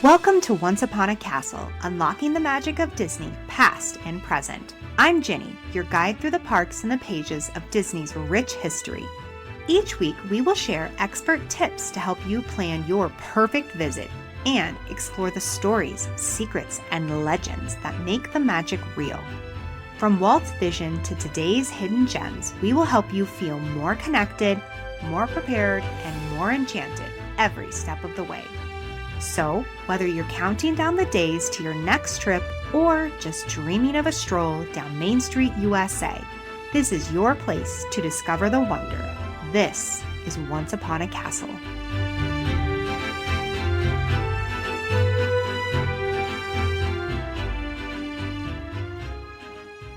Welcome to Once Upon a Castle, unlocking the magic of Disney, past and present. I'm Ginny, your guide through the parks and the pages of Disney's rich history. Each week, we will share expert tips to help you plan your perfect visit and explore the stories, secrets, and legends that make the magic real. From Walt's vision to today's hidden gems, we will help you feel more connected, more prepared, and more enchanted every step of the way. So, whether you're counting down the days to your next trip or just dreaming of a stroll down Main Street, USA, this is your place to discover the wonder. This is Once Upon a Castle.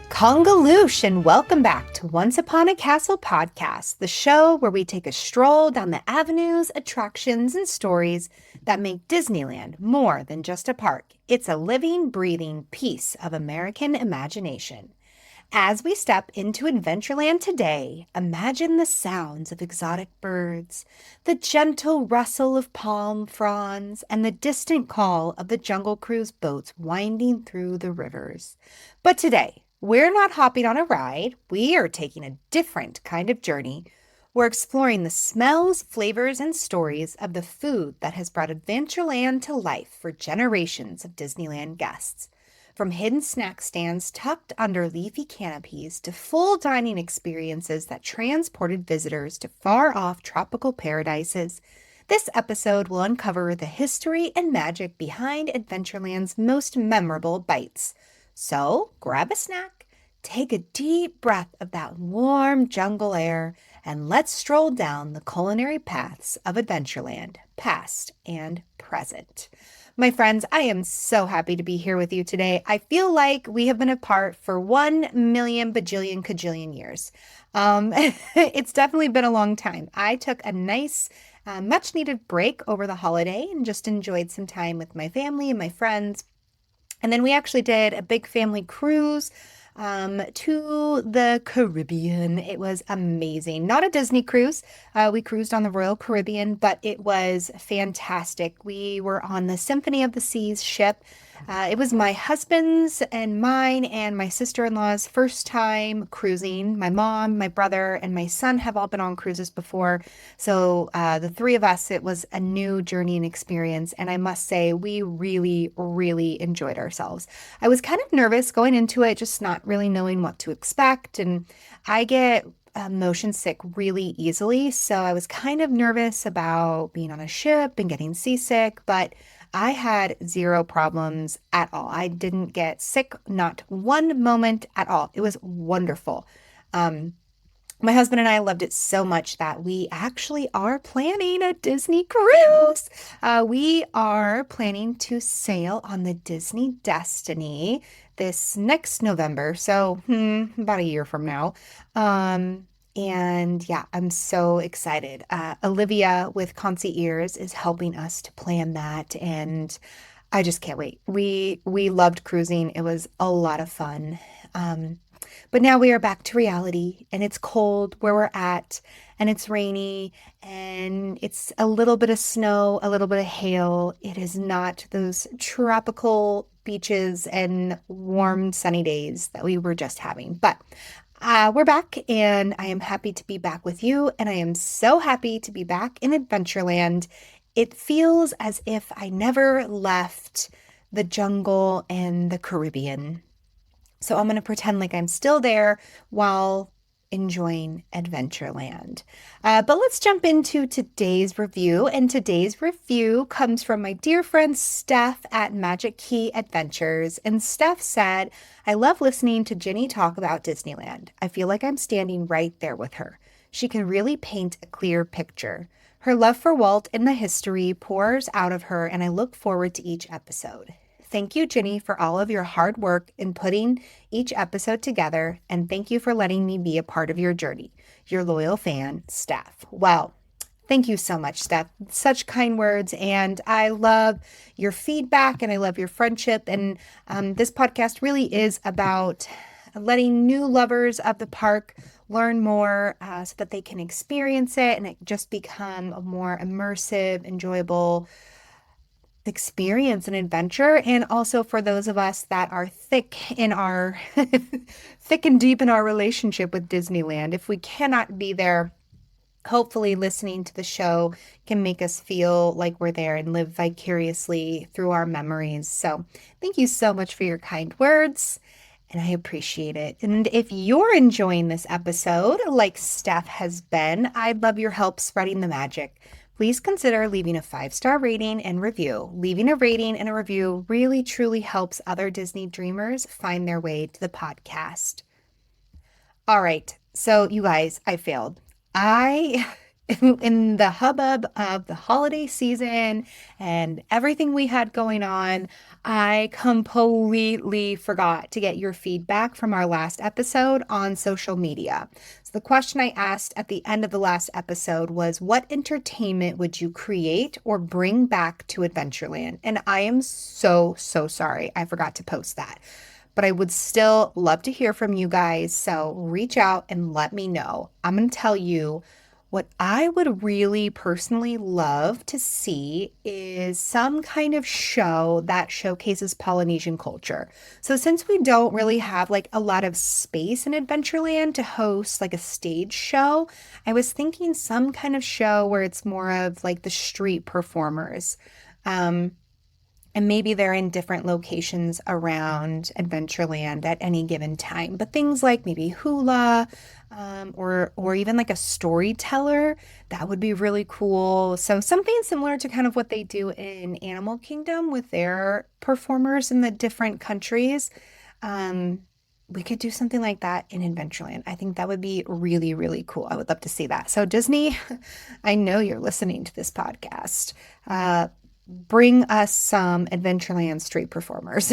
Congaloosh, and welcome back to Once Upon a Castle podcast, the show where we take a stroll down the avenues, attractions, and stories that make Disneyland more than just a park. It's a living, breathing piece of American imagination. As we step into Adventureland today, imagine the sounds of exotic birds, the gentle rustle of palm fronds, and the distant call of the Jungle Cruise boats winding through the rivers. But today, we're not hopping on a ride. We are taking a different kind of journey. We're exploring the smells, flavors, and stories of the food that has brought Adventureland to life for generations of Disneyland guests. From hidden snack stands tucked under leafy canopies to full dining experiences that transported visitors to far-off tropical paradises, this episode will uncover the history and magic behind Adventureland's most memorable bites. So, grab a snack, take a deep breath of that warm jungle air, and let's stroll down the culinary paths of Adventureland, past and present. My friends, I am so happy to be here with you today. I feel like we have been apart for 1,000,000 bajillion kajillion years. It's definitely been a long time. I took a nice, much-needed break over the holiday and just enjoyed some time with my family and my friends. And then we actually did a big family cruise to the Caribbean. It was amazing. Not a Disney cruise. We cruised on the Royal Caribbean, but it was fantastic. We were on the Symphony of the Seas ship. It was my husband's and mine and my sister-in-law's first time cruising. My mom, my brother, and my son have all been on cruises before. So the three of us, it was a new journey and experience. And I must say, we really, really enjoyed ourselves. I was kind of nervous going into it, just not really knowing what to expect. And I get motion sick really easily. So I was kind of nervous about being on a ship and getting seasick, but I had zero problems at all. I didn't get sick, not one moment at all. It was wonderful. My husband and I loved it so much that we actually are planning a Disney cruise. We are planning to sail on the Disney Destiny this next November. So about a year from now. And yeah, I'm so excited. Olivia with Concierge is helping us to plan that, and I just can't wait. We loved cruising. It was a lot of fun. But now we are back to reality, and it's cold where we're at, and it's rainy, and it's a little bit of snow, a little bit of hail. It is not those tropical beaches and warm sunny days that we were just having. But we're back, and I am happy to be back with you, and I am so happy to be back in Adventureland. It feels as if I never left the jungle and the Caribbean. So I'm going to pretend like I'm still there while enjoying Adventureland. But let's jump into today's review. And today's review comes from my dear friend Steph at Magic Key Adventures. And Steph said, I love listening to Ginny talk about Disneyland. I feel like I'm standing right there with her. She can really paint a clear picture. Her love for Walt and the history pours out of her, and I look forward to each episode. Thank you, Ginny, for all of your hard work in putting each episode together, and thank you for letting me be a part of your journey. Your loyal fan, Steph. Well, thank you so much, Steph. Such kind words, and I love your feedback, and I love your friendship, and this podcast really is about letting new lovers of the park learn more so that they can experience it and it just become a more immersive, enjoyable experience and adventure. And also for those of us that are thick in our thick and deep in our relationship with Disneyland, if we cannot be there, hopefully listening to the show can make us feel like we're there and live vicariously through our memories. So thank you so much for your kind words, and I appreciate it. And if you're enjoying this episode, like Steph has been, I'd love your help spreading the magic. Please consider leaving a 5-star rating and review. Leaving a rating and a review really truly helps other Disney dreamers find their way to the podcast. All right, so you guys, I failed. In the hubbub of the holiday season and everything we had going on, I completely forgot to get your feedback from our last episode on social media. So the question I asked at the end of the last episode was, what entertainment would you create or bring back to Adventureland? And I am so sorry I forgot to post that. But I would still love to hear from you guys. So reach out and let me know. I'm going to tell you what I would really personally love to see is some kind of show that showcases Polynesian culture. So since we don't really have like a lot of space in Adventureland to host like a stage show, I was thinking some kind of show where it's more of like the street performers. And maybe they're in different locations around Adventureland at any given time. But things like maybe hula, or even like a storyteller, that would be really cool. So something similar to kind of what they do in Animal Kingdom with their performers in the different countries. We could do something like that in Adventureland. I think that would be really, really cool. I would love to see that. So Disney, I know you're listening to this podcast. Bring us some Adventureland street performers.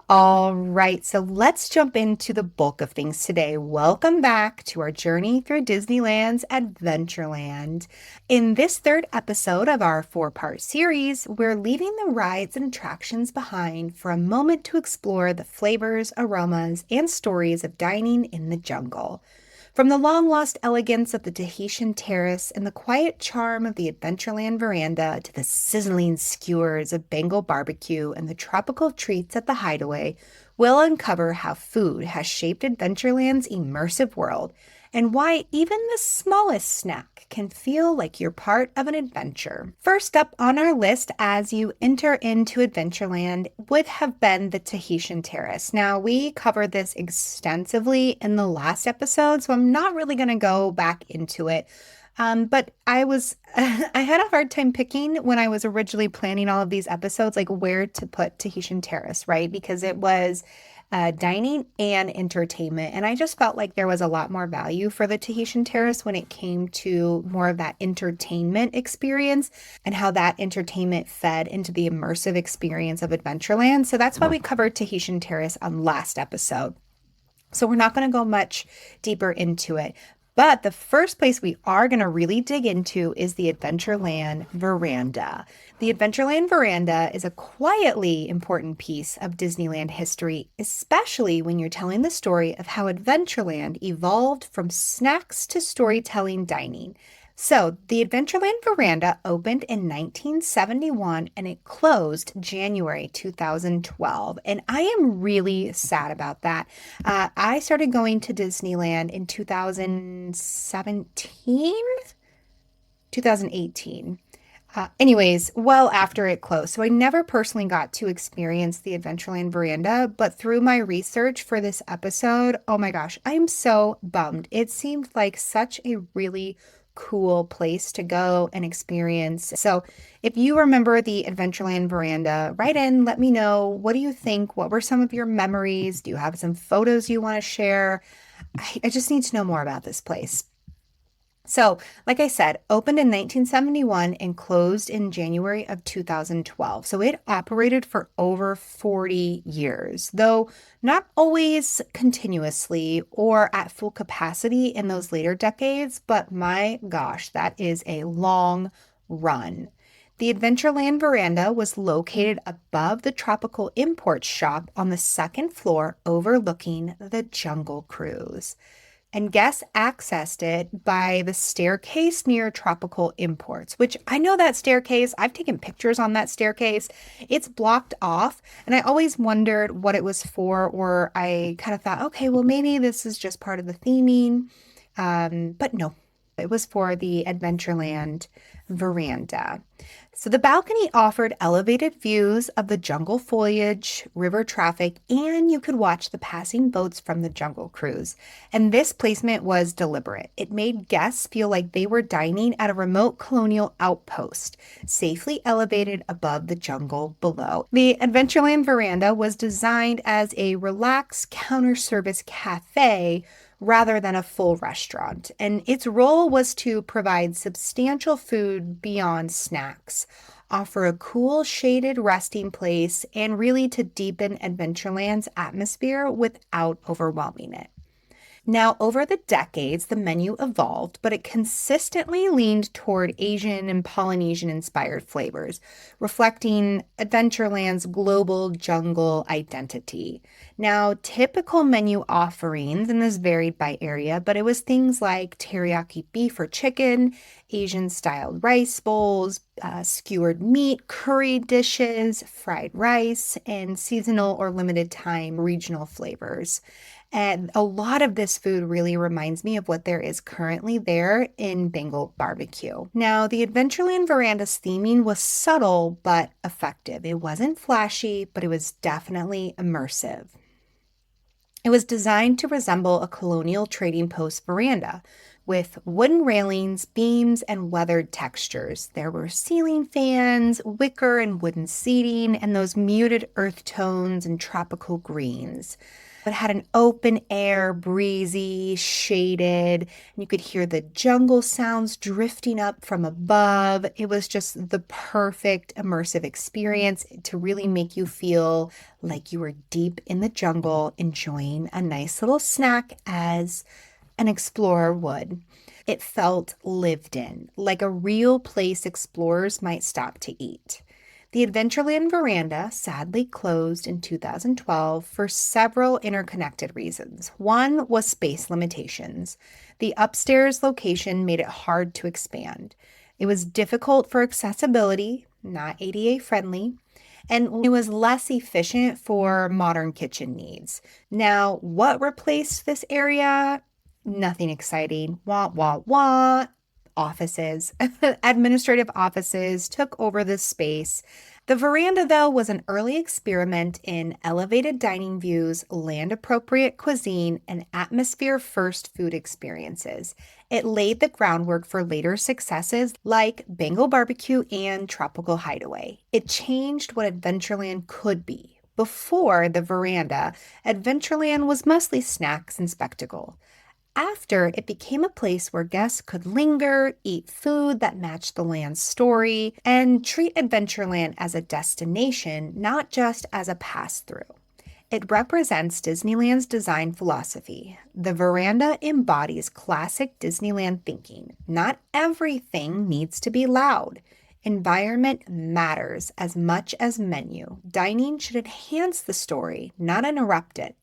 All right, so let's jump into the bulk of things today. Welcome back to our journey through Disneyland's Adventureland. In this third episode of our 4-part series, we're leaving the rides and attractions behind for a moment to explore the flavors, aromas, and stories of dining in the jungle. From the long-lost elegance of the Tahitian terrace and the quiet charm of the Adventureland Veranda to the sizzling skewers of Bengal Barbecue and the tropical treats at the Hideaway, we'll uncover how food has shaped Adventureland's immersive world and why even the smallest snack can feel like you're part of an adventure. First up on our list as you enter into Adventureland would have been the Tahitian Terrace. Now, we covered this extensively in the last episode, so I'm not really going to go back into it. But I had a hard time picking when I was originally planning all of these episodes, like where to put Tahitian Terrace, right? Because it was dining and entertainment. And I just felt like there was a lot more value for the Tahitian Terrace when it came to more of that entertainment experience and how that entertainment fed into the immersive experience of Adventureland. So that's why we covered Tahitian Terrace on last episode. So we're not going to go much deeper into it. But the first place we are going to really dig into is the Adventureland Veranda. The Adventureland Veranda is a quietly important piece of Disneyland history, especially when you're telling the story of how Adventureland evolved from snacks to storytelling dining. So, the Adventureland Veranda opened in 1971 and it closed January 2012. And I am really sad about that. I started going to Disneyland in 2018. Anyways, well after it closed. So I never personally got to experience the Adventureland Veranda, but through my research for this episode, oh my gosh, I'm so bummed. It seemed like such a really cool place to go and experience. So if you remember the Adventureland Veranda, write in, let me know. What do you think? What were some of your memories? Do you have some photos you want to share? I just need to know more about this place. So, like I said, opened in 1971 and closed in January of 2012. So it operated for over 40 years, though not always continuously or at full capacity in those later decades. But my gosh, that is a long run. The Adventureland Veranda was located above the Tropical Import Shop on the second floor overlooking the Jungle Cruise. and guests accessed it by the staircase near Tropical Imports, which I know that staircase. I've taken pictures on that staircase. It's blocked off, and I always wondered what it was for, or I kind of thought, okay, well, maybe this is just part of the theming. But no, it was for the Adventureland Veranda. So the balcony offered elevated views of the jungle foliage, river traffic, and you could watch the passing boats from the Jungle Cruise. And this placement was deliberate. It made guests feel like they were dining at a remote colonial outpost, safely elevated above the jungle below. The Adventureland Veranda was designed as a relaxed counter service cafe rather than a full restaurant, and its role was to provide substantial food beyond snacks, offer a cool, shaded resting place, and really to deepen Adventureland's atmosphere without overwhelming it. Now, over the decades, the menu evolved, but it consistently leaned toward Asian and Polynesian inspired flavors, reflecting Adventureland's global jungle identity. Now, typical menu offerings, and this varied by area, but it was things like teriyaki beef or chicken, Asian styled rice bowls, skewered meat, curry dishes, fried rice, and seasonal or limited time regional flavors. And a lot of this food really reminds me of what there is currently there in Bengal Barbecue. Now, the Adventureland Veranda's theming was subtle but effective. It wasn't flashy, but it was definitely immersive. It was designed to resemble a colonial trading post veranda with wooden railings, beams, and weathered textures. There were ceiling fans, wicker and wooden seating, and those muted earth tones and tropical greens. It had an open air, breezy, shaded, and you could hear the jungle sounds drifting up from above. It was just the perfect immersive experience to really make you feel like you were deep in the jungle, enjoying a nice little snack as an explorer would. It felt lived in, like a real place explorers might stop to eat. The Adventureland Veranda sadly closed in 2012 for several interconnected reasons. One was space limitations. The upstairs location made it hard to expand. It was difficult for accessibility, not ADA friendly, and it was less efficient for modern kitchen needs. Now, what replaced this area? Nothing exciting. Wah, wah, wah. Offices, administrative offices took over this space. The veranda, though, was an early experiment in elevated dining views, land appropriate cuisine, and atmosphere first food experiences. It laid the groundwork for later successes like Bengal Barbecue and Tropical Hideaway. It changed what Adventureland could be. Before the veranda, Adventureland was mostly snacks and spectacle. After, it became a place where guests could linger, eat food that matched the land's story, and treat Adventureland as a destination, not just as a pass-through. It represents Disneyland's design philosophy. The veranda embodies classic Disneyland thinking. Not everything needs to be loud. Environment matters as much as menu. Dining should enhance the story, not interrupt it.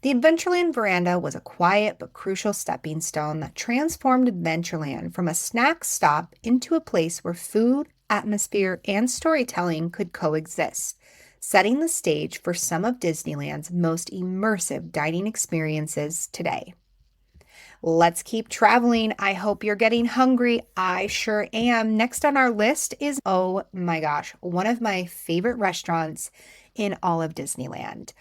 The Adventureland Veranda was a quiet but crucial stepping stone that transformed Adventureland from a snack stop into a place where food, atmosphere, and storytelling could coexist, setting the stage for some of Disneyland's most immersive dining experiences today. Let's keep traveling. I hope you're getting hungry. I sure am. Next on our list is, oh my gosh, one of my favorite restaurants in all of Disneyland.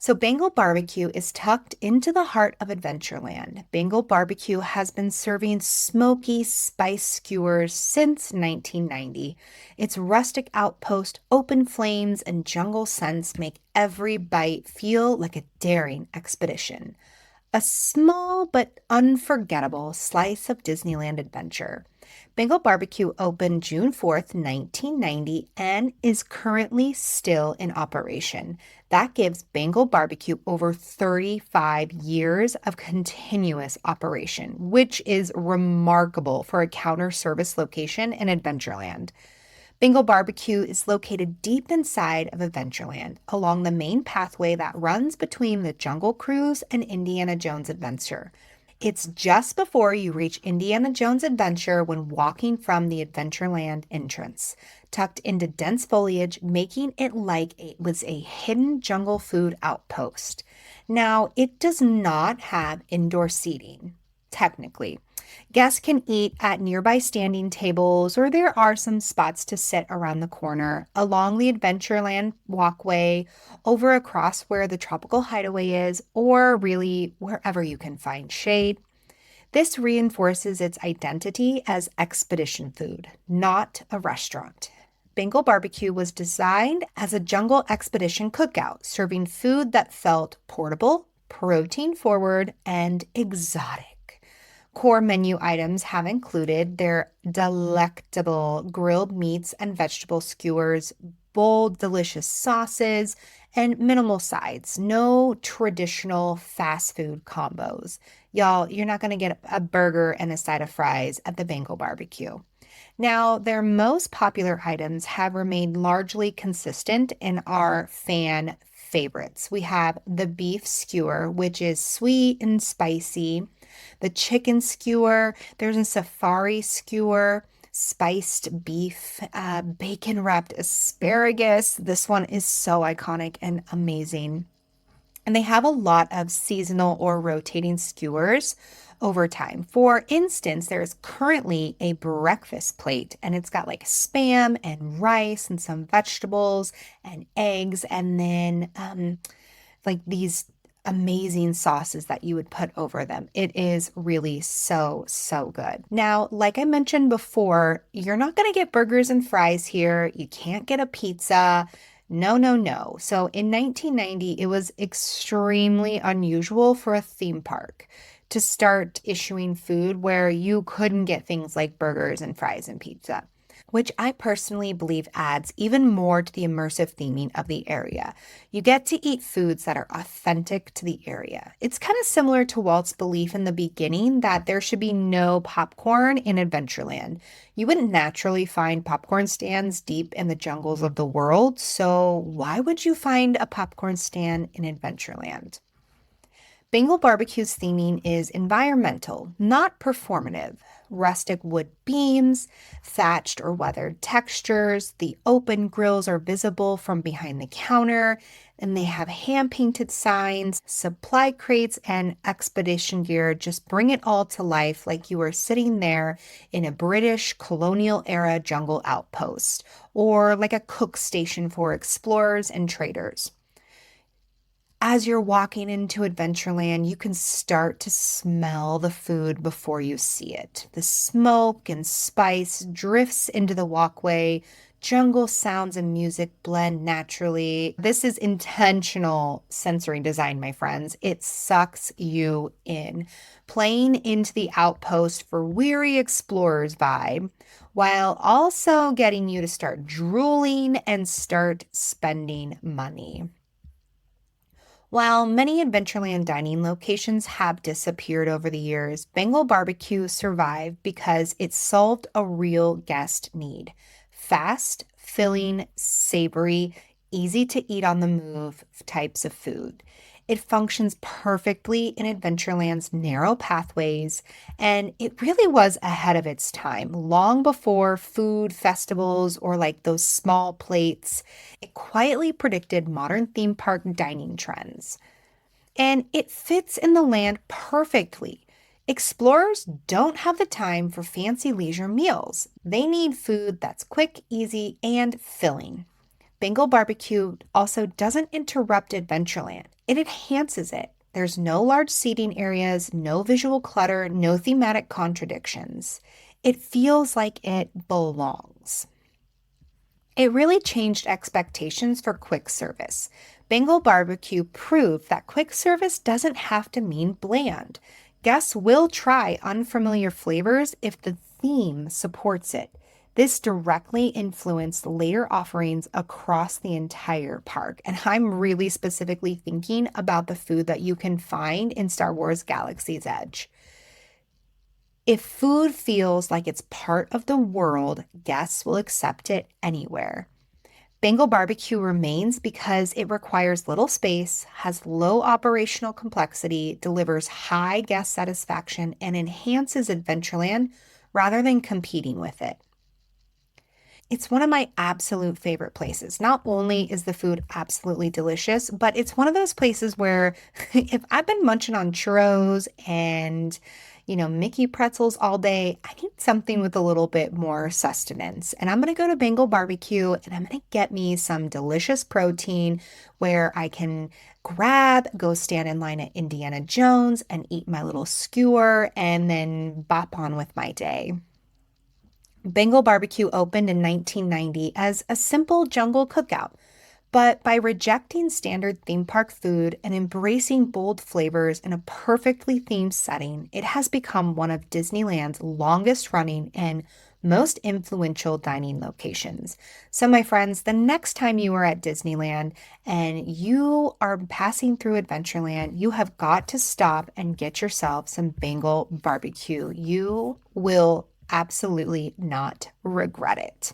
So Bengal Barbecue is tucked into the heart of Adventureland. Bengal Barbecue has been serving smoky spice skewers since 1990. Its rustic outpost, open flames, and jungle scents make every bite feel like a daring expedition. A small but unforgettable slice of Disneyland adventure. Bengal Barbecue opened June 4th, 1990, and is currently still in operation. That gives Bengal Barbecue over 35 years of continuous operation, which is remarkable for a counter service location in Adventureland. Bengal Barbecue is located deep inside of Adventureland, along the main pathway that runs between the Jungle Cruise and Indiana Jones Adventure. It's just before you reach Indiana Jones Adventure when walking from the Adventureland entrance, tucked into dense foliage, making it like it was a hidden jungle food outpost. Now, it does not have indoor seating, technically. Guests can eat at nearby standing tables, or there are some spots to sit around the corner along the Adventureland walkway, over across where the tropical hideaway is, or really wherever you can find shade. This reinforces its identity as expedition food, not a restaurant. Bengal Barbecue was designed as a jungle expedition cookout, serving food that felt portable, protein forward, and exotic. Core menu items have included their delectable grilled meats and vegetable skewers, bold, delicious sauces, and minimal sides. No traditional fast food combos. Y'all, you're not going to get a burger and a side of fries at the Bengal Barbecue. Now, their most popular items have remained largely consistent and are fan favorites. We have the beef skewer, which is sweet and spicy, the chicken skewer, there's a safari skewer, spiced beef, bacon wrapped asparagus. This one is so iconic and amazing. And they have a lot of seasonal or rotating skewers over time. For instance, there's currently a breakfast plate and it's got like spam and rice and some vegetables and eggs and then like these amazing sauces that you would put over them. It is really so, so good. Now, like I mentioned before, you're not going to get burgers and fries here. You can't get a pizza. No, no, no. So in 1990, it was extremely unusual for a theme park to start issuing food where you couldn't get things like burgers and fries and pizza, which I personally believe adds even more to the immersive theming of the area. You get to eat foods that are authentic to the area. It's kind of similar to Walt's belief in the beginning that there should be no popcorn in Adventureland. You wouldn't naturally find popcorn stands deep in the jungles of the world, so why would you find a popcorn stand in Adventureland? Bengal Barbecue's theming is environmental, not performative. Rustic wood beams, thatched or weathered textures, the open grills are visible from behind the counter, and they have hand-painted signs, supply crates, and expedition gear. Just bring it all to life like you are sitting there in a British colonial-era jungle outpost, or like a cook station for explorers and traders. As you're walking into Adventureland, you can start to smell the food before you see it. The smoke and spice drifts into the walkway. Jungle sounds and music blend naturally. This is intentional sensory design, my friends. It sucks you in, playing into the outpost for weary explorers vibe, while also getting you to start drooling and start spending money. While many Adventureland dining locations have disappeared over the years, Bengal Barbecue survived because it solved a real guest need. Fast, filling, savory, easy to eat on the move types of food. It functions perfectly in Adventureland's narrow pathways, and it really was ahead of its time, long before food festivals or like those small plates. It quietly predicted modern theme park dining trends, and it fits in the land perfectly. Explorers don't have the time for fancy leisure meals. They need food that's quick, easy, and filling. Bengal Barbecue also doesn't interrupt Adventureland. It enhances it. There's no large seating areas, no visual clutter, no thematic contradictions. It feels like it belongs. It really changed expectations for quick service. Bengal Barbecue proved that quick service doesn't have to mean bland. Guests will try unfamiliar flavors if the theme supports it. This directly influenced later offerings across the entire park. And I'm really specifically thinking about the food that you can find in Star Wars Galaxy's Edge. If food feels like it's part of the world, guests will accept it anywhere. Bengal Barbecue remains because it requires little space, has low operational complexity, delivers high guest satisfaction, and enhances Adventureland rather than competing with it. It's one of my absolute favorite places. Not only is the food absolutely delicious, but it's one of those places where if I've been munching on churros and, Mickey pretzels all day, I need something with a little bit more sustenance. And I'm going to go to Bengal Barbecue and I'm going to get me some delicious protein where I can go stand in line at Indiana Jones and eat my little skewer and then bop on with my day. Bengal Barbecue opened in 1990 as a simple jungle cookout, but by rejecting standard theme park food and embracing bold flavors in a perfectly themed setting, it has become one of Disneyland's longest running and most influential dining locations. So, my friends, the next time you are at Disneyland and you are passing through Adventureland, you have got to stop and get yourself some Bengal Barbecue. You will absolutely not regret it.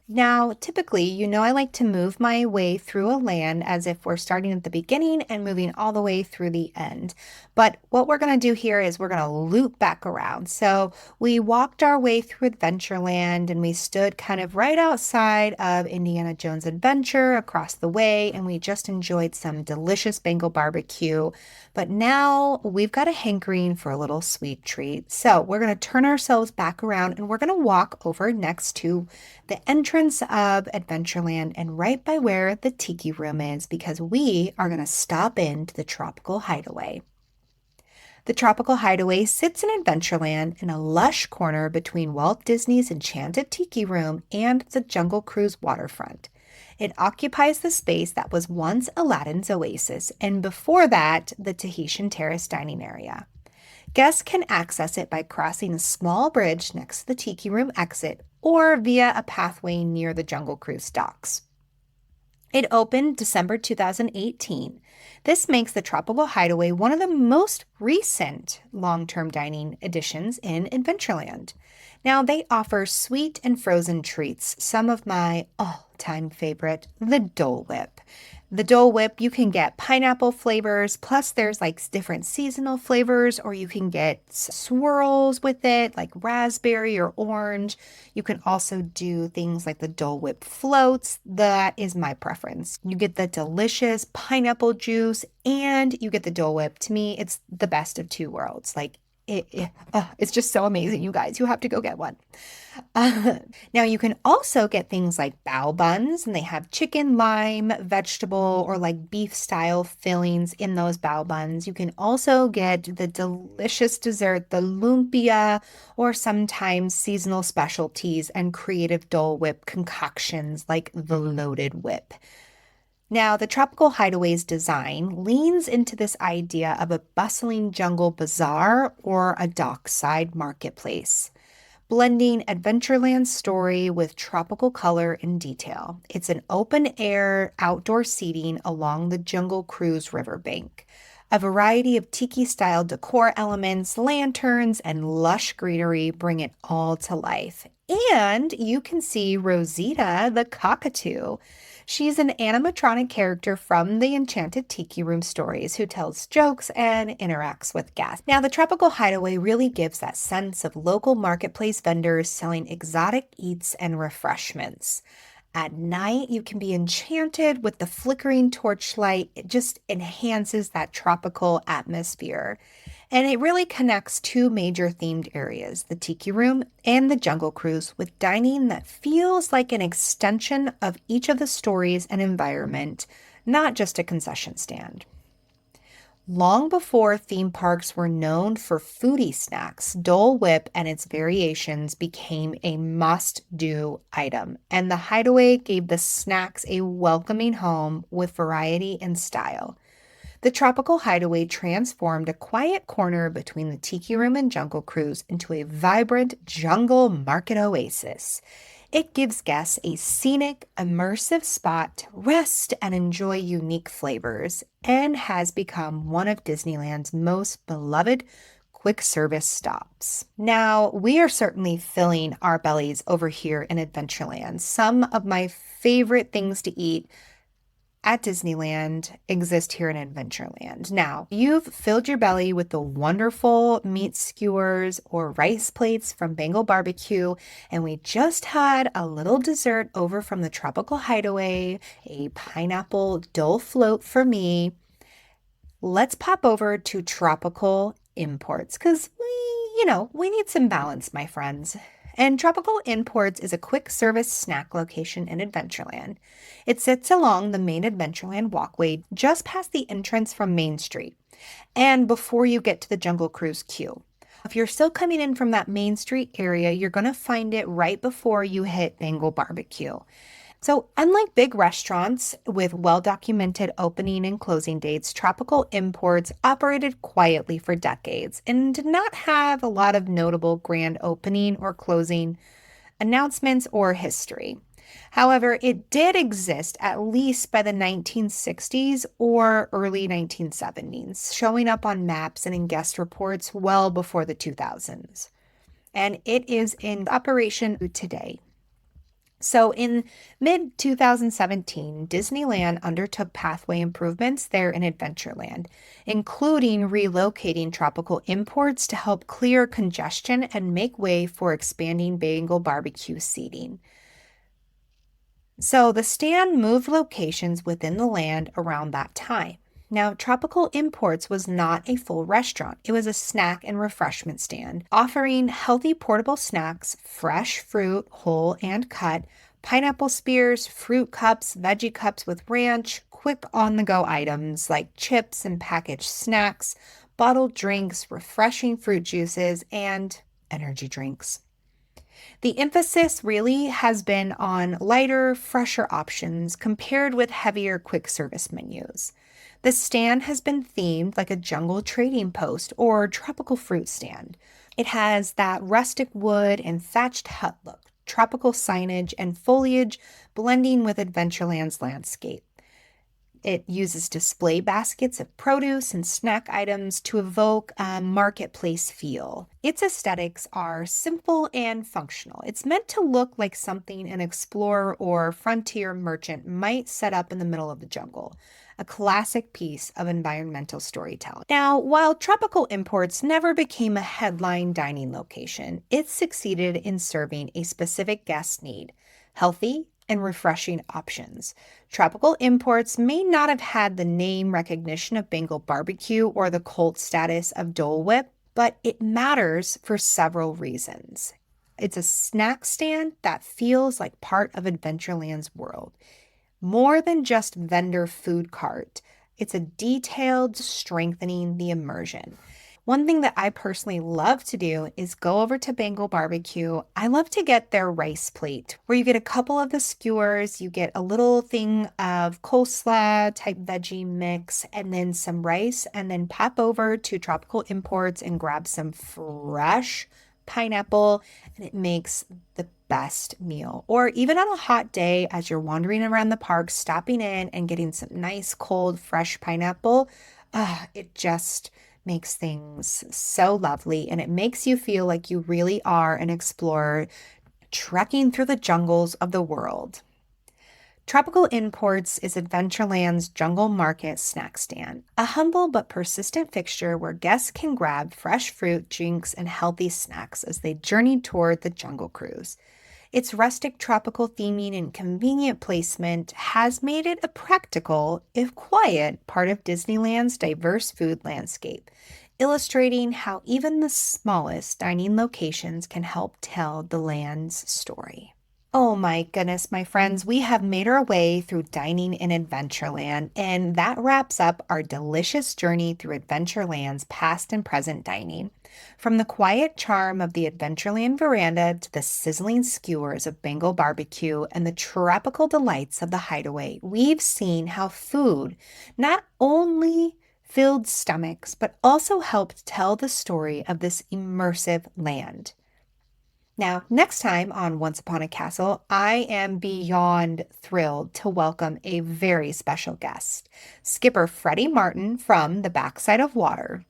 Now, typically, I like to move my way through a land as if we're starting at the beginning and moving all the way through the end. But what we're going to do here is we're going to loop back around. So we walked our way through Adventureland and we stood kind of right outside of Indiana Jones Adventure across the way, and we just enjoyed some delicious Bengal barbecue. But now we've got a hankering for a little sweet treat. So we're going to turn ourselves back around and we're going to walk over next to the entrance of Adventureland and right by where the tiki room is, because we are going to stop into the Tropical Hideaway. The Tropical Hideaway sits in Adventureland in a lush corner between Walt Disney's Enchanted Tiki Room and the Jungle Cruise waterfront. It occupies the space that was once Aladdin's oasis, and before that, the Tahitian Terrace dining area. Guests can access it by crossing a small bridge next to the Tiki Room exit or via a pathway near the Jungle Cruise docks. It opened December 2018. This makes the Tropical Hideaway one of the most recent long-term dining additions in Adventureland. Now, they offer sweet and frozen treats, some of my all-time favorite, the Dole Whip. The Dole Whip, you can get pineapple flavors, plus there's like different seasonal flavors, or you can get swirls with it, like raspberry or orange. You can also do things like the Dole Whip floats. That is my preference. You get the delicious pineapple juice and you get the Dole Whip. To me, it's the best of two worlds. It's just so amazing, you guys. You have to go get one. Now, you can also get things like bao buns, and they have chicken, lime, vegetable, or like beef style fillings in those bao buns. You can also get the delicious dessert, the lumpia, or sometimes seasonal specialties and creative Dole Whip concoctions like the Loaded Whip. Now, the Tropical Hideaway's design leans into this idea of a bustling jungle bazaar or a dockside marketplace, blending Adventureland's story with tropical color and detail. It's an open-air outdoor seating along the Jungle Cruise riverbank. A variety of tiki-style decor elements, lanterns, and lush greenery bring it all to life. And you can see Rosita the cockatoo. She's an animatronic character from the Enchanted Tiki Room stories who tells jokes and interacts with guests. Now, the Tropical Hideaway really gives that sense of local marketplace vendors selling exotic eats and refreshments. At night, you can be enchanted with the flickering torchlight. It just enhances that tropical atmosphere. And it really connects two major themed areas, the Tiki Room and the Jungle Cruise, with dining that feels like an extension of each of the stories and environment, not just a concession stand. Long before theme parks were known for foodie snacks, Dole Whip and its variations became a must-do item, and the Hideaway gave the snacks a welcoming home with variety and style. The Tropical Hideaway transformed a quiet corner between the Tiki Room and Jungle Cruise into a vibrant jungle market oasis. It gives guests a scenic, immersive spot to rest and enjoy unique flavors, and has become one of Disneyland's most beloved quick service stops. Now, we are certainly filling our bellies over here in Adventureland. Some of my favorite things to eat at Disneyland exist here in Adventureland. Now, you've filled your belly with the wonderful meat skewers or rice plates from Bengal Barbecue, and we just had a little dessert over from the Tropical Hideaway, a pineapple dole float for me. Let's pop over to Tropical Imports because we need some balance, my friends. And Tropical Imports is a quick service snack location in Adventureland. It sits along the main Adventureland walkway just past the entrance from Main Street and before you get to the Jungle Cruise queue. If you're still coming in from that Main Street area, you're going to find it right before you hit Bengal Barbecue. So unlike big restaurants with well-documented opening and closing dates, Tropical Imports operated quietly for decades and did not have a lot of notable grand opening or closing announcements or history. However, it did exist at least by the 1960s or early 1970s, showing up on maps and in guest reports well before the 2000s. And it is in operation today. So in mid-2017, Disneyland undertook pathway improvements there in Adventureland, including relocating Tropical Imports to help clear congestion and make way for expanding Bengal Barbecue seating. So the stand moved locations within the land around that time. Now, Tropical Imports was not a full restaurant. It was a snack and refreshment stand, offering healthy portable snacks, fresh fruit, whole and cut, pineapple spears, fruit cups, veggie cups with ranch, quick on-the-go items like chips and packaged snacks, bottled drinks, refreshing fruit juices, and energy drinks. The emphasis really has been on lighter, fresher options compared with heavier quick service menus. The stand has been themed like a jungle trading post or tropical fruit stand. It has that rustic wood and thatched hut look, tropical signage and foliage blending with Adventureland's landscape. It uses display baskets of produce and snack items to evoke a marketplace feel. Its aesthetics are simple and functional. It's meant to look like something an explorer or frontier merchant might set up in the middle of the jungle, a classic piece of environmental storytelling. Now, while Tropical Imports never became a headline dining location, it succeeded in serving a specific guest need: healthy and refreshing options. Tropical Imports may not have had the name recognition of Bengal Barbecue or the cult status of Dole Whip, but it matters for several reasons. It's a snack stand that feels like part of Adventureland's world. More than just vendor food cart, it's a detailed strengthening the immersion. One thing that I personally love to do is go over to Bengal Barbecue. I love to get their rice plate where you get a couple of the skewers, you get a little thing of coleslaw type veggie mix, and then some rice, and then pop over to Tropical Imports and grab some fresh pineapple, and it makes the best meal. Or even on a hot day as you're wandering around the park, stopping in and getting some nice cold fresh pineapple, it just makes things so lovely, and it makes you feel like you really are an explorer trekking through the jungles of the world. Tropical Imports is Adventureland's Jungle Market snack stand, a humble but persistent fixture where guests can grab fresh fruit, drinks, and healthy snacks as they journey toward the Jungle Cruise. Its rustic tropical theming and convenient placement has made it a practical, if quiet, part of Disneyland's diverse food landscape, illustrating how even the smallest dining locations can help tell the land's story. Oh my goodness, my friends, we have made our way through dining in Adventureland, and that wraps up our delicious journey through Adventureland's past and present dining. From the quiet charm of the Adventureland Veranda to the sizzling skewers of Bengal Barbecue and the tropical delights of the Hideaway, we've seen how food not only filled stomachs, but also helped tell the story of this immersive land. Now, next time on Once Upon a Castle, I am beyond thrilled to welcome a very special guest, Skipper Freddie Martin from the Backside of Water.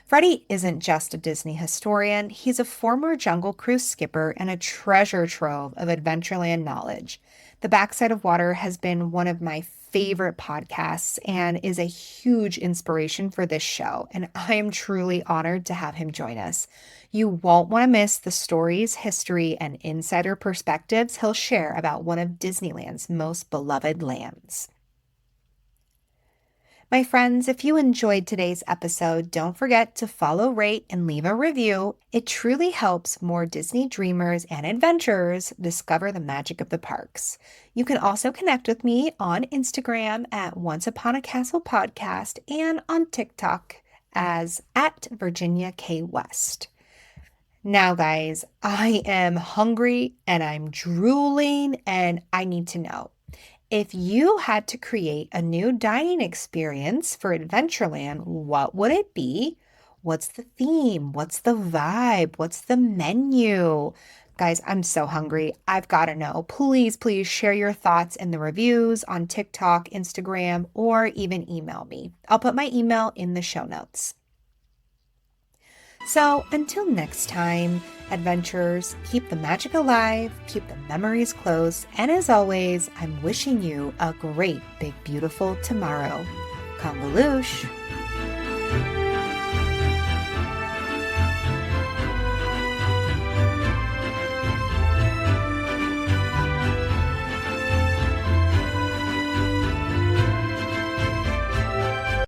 Freddie isn't just a Disney historian, he's a former Jungle Cruise skipper and a treasure trove of Adventureland knowledge. The Backside of Water has been one of my favorite podcasts and is a huge inspiration for this show, and I am truly honored to have him join us. You won't want to miss the stories, history, and insider perspectives he'll share about one of Disneyland's most beloved lands. My friends, if you enjoyed today's episode, don't forget to follow, rate, and leave a review. It truly helps more Disney dreamers and adventurers discover the magic of the parks. You can also connect with me on Instagram at Once Upon a Castle Podcast and on TikTok as at Virginia K. West. Now, guys, I am hungry and I'm drooling and I need to know. If you had to create a new dining experience for Adventureland, what would it be? What's the theme? What's the vibe? What's the menu? Guys, I'm so hungry. I've got to know. Please share your thoughts in the reviews on TikTok, Instagram, or even email me. I'll put my email in the show notes. So until next time, adventurers, keep the magic alive, keep the memories close, and as always, I'm wishing you a great, big, beautiful tomorrow. Congaloosh!